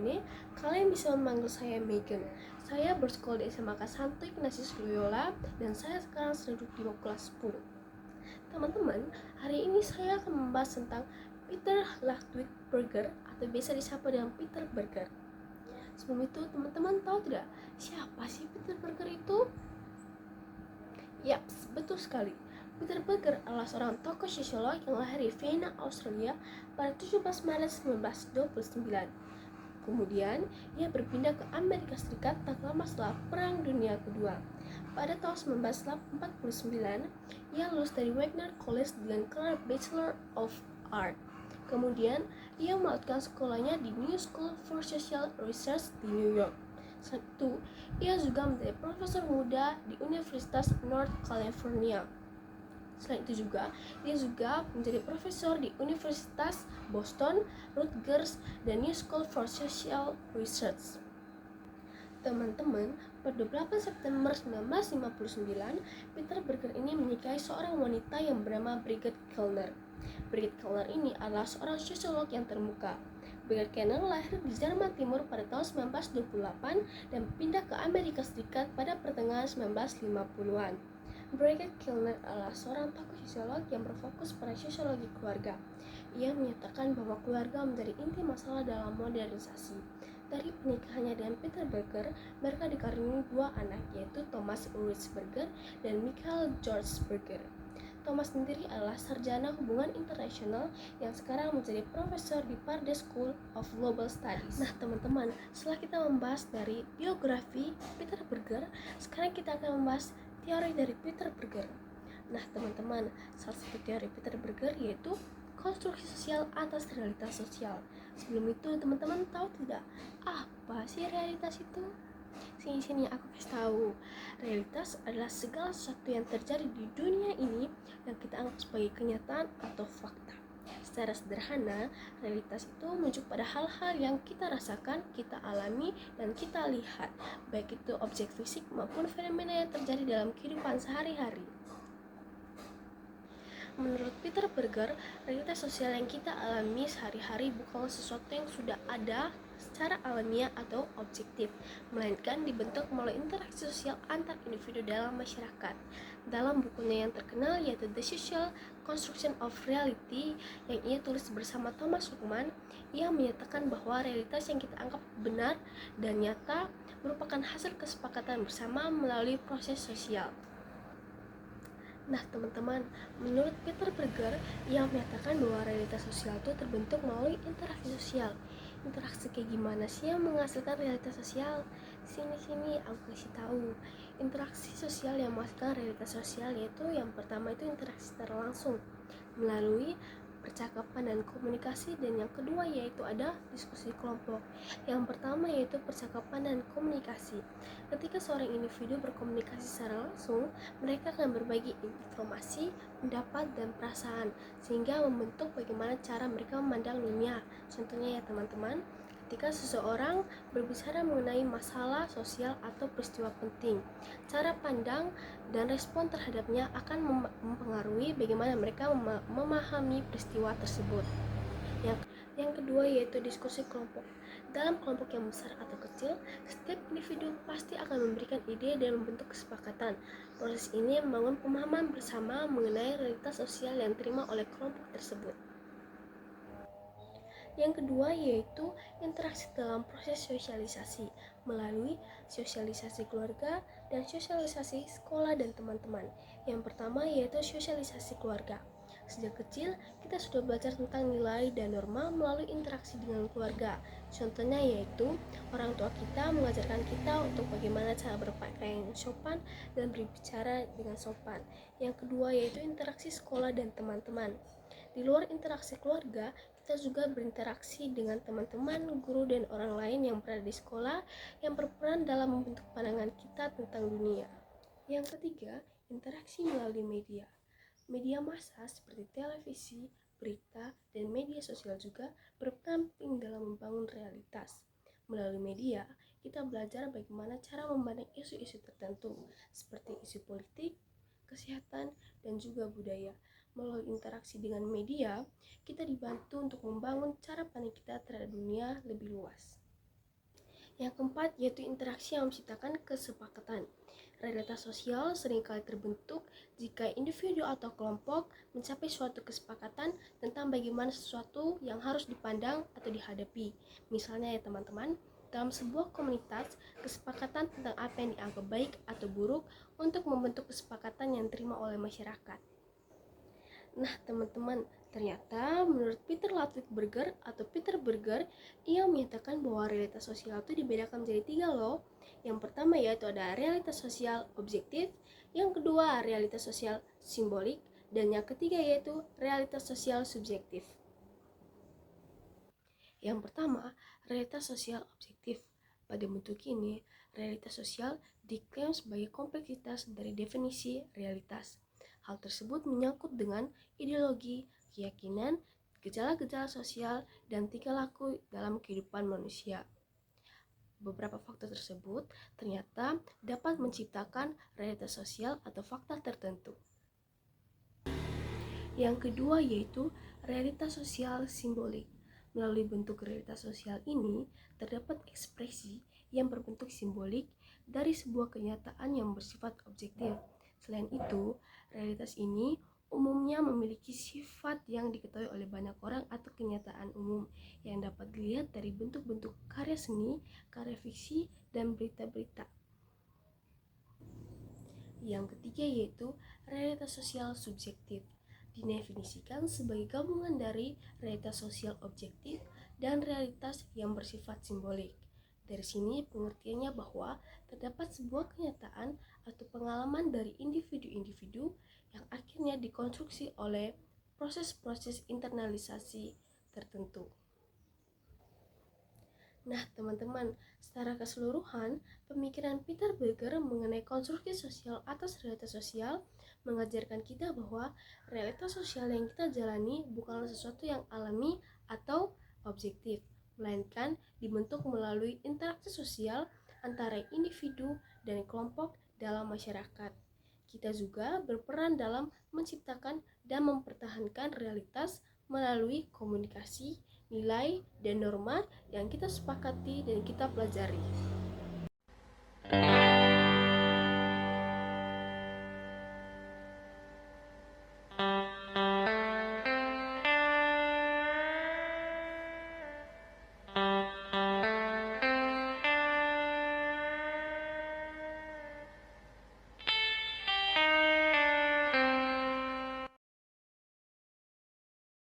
notabene, kalian bisa memanggil saya Megan. Saya bersekolah di SMA Santo Ignatius Loyola dan saya sekarang sedang duduk di kelas 10. Teman-teman, hari ini saya akan membahas tentang Peter Ludwig Berger atau biasa disapa dengan Peter Berger. Sebelum itu, teman-teman tahu tidak siapa sih Peter Berger itu? Yaps, betul sekali. Peter Berger adalah seorang tokoh sosiolog yang lahir di Vienna, Australia pada 17 Maret 1929. Kemudian, ia berpindah ke Amerika Serikat tak lama setelah Perang Dunia Kedua. Pada tahun 1949, ia lulus dari Wagner College dengan gelar Bachelor of Art. Kemudian, ia melanjutkan sekolahnya di New School for Social Research di New York. Selain itu, ia juga menjadi profesor muda di Universitas North California. Selain itu juga, dia juga menjadi profesor di Universitas Boston, Rutgers, dan New School for Social Research. Teman-teman, pada 28 September 1959, Peter Berger ini menikahi seorang wanita yang bernama Brigitte Kellner. Brigitte Kellner ini adalah seorang sosiolog yang terbuka. Brigitte Kellner lahir di Jerman Timur pada tahun 1928 dan pindah ke Amerika Serikat pada pertengahan 1950-an. Brigitte Kellner adalah seorang tokoh sosiolog yang berfokus pada sosiologi keluarga. Ia menyatakan bahwa keluarga menjadi inti masalah dalam modernisasi. Dari pernikahannya dengan Peter Berger, mereka dikaruniai dua anak, yaitu Thomas Ulrich Berger dan Michael George Berger. Thomas sendiri adalah sarjana hubungan internasional yang sekarang menjadi profesor di Pardes School of Global Studies. Nah teman-teman, setelah kita membahas dari biografi Peter Berger, sekarang kita akan membahas teori dari Peter Berger. Nah teman-teman, salah satu teori Peter Berger yaitu konstruksi sosial atas realitas sosial. Sebelum itu teman-teman tahu tidak apa sih realitas itu? Sini aku kasih tahu. Realitas adalah segala sesuatu yang terjadi di dunia ini yang kita anggap sebagai kenyataan atau fakta. Secara sederhana, realitas itu menunjuk pada hal-hal yang kita rasakan, kita alami, dan kita lihat, baik itu objek fisik maupun fenomena yang terjadi dalam kehidupan sehari-hari. Menurut Peter Berger, realitas sosial yang kita alami sehari-hari bukanlah sesuatu yang sudah ada secara alamiah atau objektif, melainkan dibentuk melalui interaksi sosial antar individu dalam masyarakat. Dalam bukunya yang terkenal yaitu The Social Construction of Reality yang ia tulis bersama Thomas Luhmann, ia menyatakan bahwa realitas yang kita anggap benar dan nyata merupakan hasil kesepakatan bersama melalui proses sosial. Nah teman-teman, menurut Peter Berger, ia menyatakan bahwa realitas sosial itu terbentuk melalui interaksi sosial. Interaksi kayak gimana sih yang menghasilkan realitas sosial? Sini aku kasih tahu. Interaksi sosial yang menghasilkan realitas sosial yaitu yang pertama itu interaksi secara langsung melalui percakapan dan komunikasi, dan yang kedua yaitu ada diskusi kelompok. Yang pertama yaitu percakapan dan komunikasi. Ketika seorang individu berkomunikasi secara langsung, mereka akan berbagi informasi, pendapat, dan perasaan sehingga membentuk bagaimana cara mereka memandang dunia. Contohnya ya teman-teman, ketika seseorang berbicara mengenai masalah sosial atau peristiwa penting, cara pandang dan respon terhadapnya akan mempengaruhi bagaimana mereka memahami peristiwa tersebut. Yang kedua yaitu diskusi kelompok. Dalam kelompok yang besar atau kecil, setiap individu pasti akan memberikan ide dan membentuk kesepakatan. Proses ini membangun pemahaman bersama mengenai realitas sosial yang diterima oleh kelompok tersebut. Yang kedua yaitu interaksi dalam proses sosialisasi melalui sosialisasi keluarga dan sosialisasi sekolah dan teman-teman. Yang pertama yaitu sosialisasi keluarga. Sejak kecil, kita sudah belajar tentang nilai dan norma melalui interaksi dengan keluarga. Contohnya yaitu, orang tua kita mengajarkan kita untuk bagaimana cara berpakaian sopan dan berbicara dengan sopan. Yang kedua yaitu interaksi sekolah dan teman-teman. Di luar interaksi keluarga, kita juga berinteraksi dengan teman-teman, guru, dan orang lain yang berada di sekolah yang berperan dalam membentuk pandangan kita tentang dunia. Yang ketiga, interaksi melalui media. Media massa seperti televisi, berita, dan media sosial juga berperan penting dalam membangun realitas. Melalui media, kita belajar bagaimana cara memandang isu-isu tertentu, seperti isu politik, kesehatan, dan juga budaya. Melalui interaksi dengan media, kita dibantu untuk membangun cara pandang kita terhadap dunia lebih luas. Yang keempat yaitu interaksi yang menciptakan kesepakatan. Realitas sosial seringkali terbentuk jika individu atau kelompok mencapai suatu kesepakatan tentang bagaimana sesuatu yang harus dipandang atau dihadapi. Misalnya ya teman-teman, dalam sebuah komunitas, kesepakatan tentang apa yang dianggap baik atau buruk untuk membentuk kesepakatan yang diterima oleh masyarakat. Nah teman-teman, ternyata menurut Peter Ludwig Berger atau Peter Berger, ia menyatakan bahwa realitas sosial itu dibedakan menjadi 3 loh. Yang pertama yaitu ada realitas sosial objektif, yang kedua realitas sosial simbolik, dan yang ketiga yaitu realitas sosial subjektif. Yang pertama, realitas sosial objektif. Pada bentuk ini, realitas sosial diklaim sebagai kompleksitas dari definisi realitas. Hal tersebut menyangkut dengan ideologi, keyakinan, gejala-gejala sosial, dan tingkah laku dalam kehidupan manusia. Beberapa faktor tersebut ternyata dapat menciptakan realitas sosial atau fakta tertentu. Yang kedua yaitu realitas sosial simbolik. Melalui bentuk realitas sosial ini, terdapat ekspresi yang berbentuk simbolik dari sebuah kenyataan yang bersifat objektif. Selain itu, realitas ini umumnya memiliki sifat yang diketahui oleh banyak orang atau kenyataan umum yang dapat dilihat dari bentuk-bentuk karya seni, karya fiksi, dan berita-berita. Yang ketiga yaitu realitas sosial subjektif. Didefinisikan sebagai gabungan dari realitas sosial objektif dan realitas yang bersifat simbolik. Dari sini pengertiannya bahwa terdapat sebuah kenyataan atau pengalaman dari individu-individu yang akhirnya dikonstruksi oleh proses-proses internalisasi tertentu. Nah, teman-teman, secara keseluruhan, pemikiran Peter Berger mengenai konstruksi sosial atas realitas sosial mengajarkan kita bahwa realitas sosial yang kita jalani bukanlah sesuatu yang alami atau objektif, melainkan dibentuk melalui interaksi sosial antara individu dan kelompok dalam masyarakat. Kita juga berperan dalam menciptakan dan mempertahankan realitas melalui komunikasi, nilai, dan norma yang kita sepakati dan kita pelajari.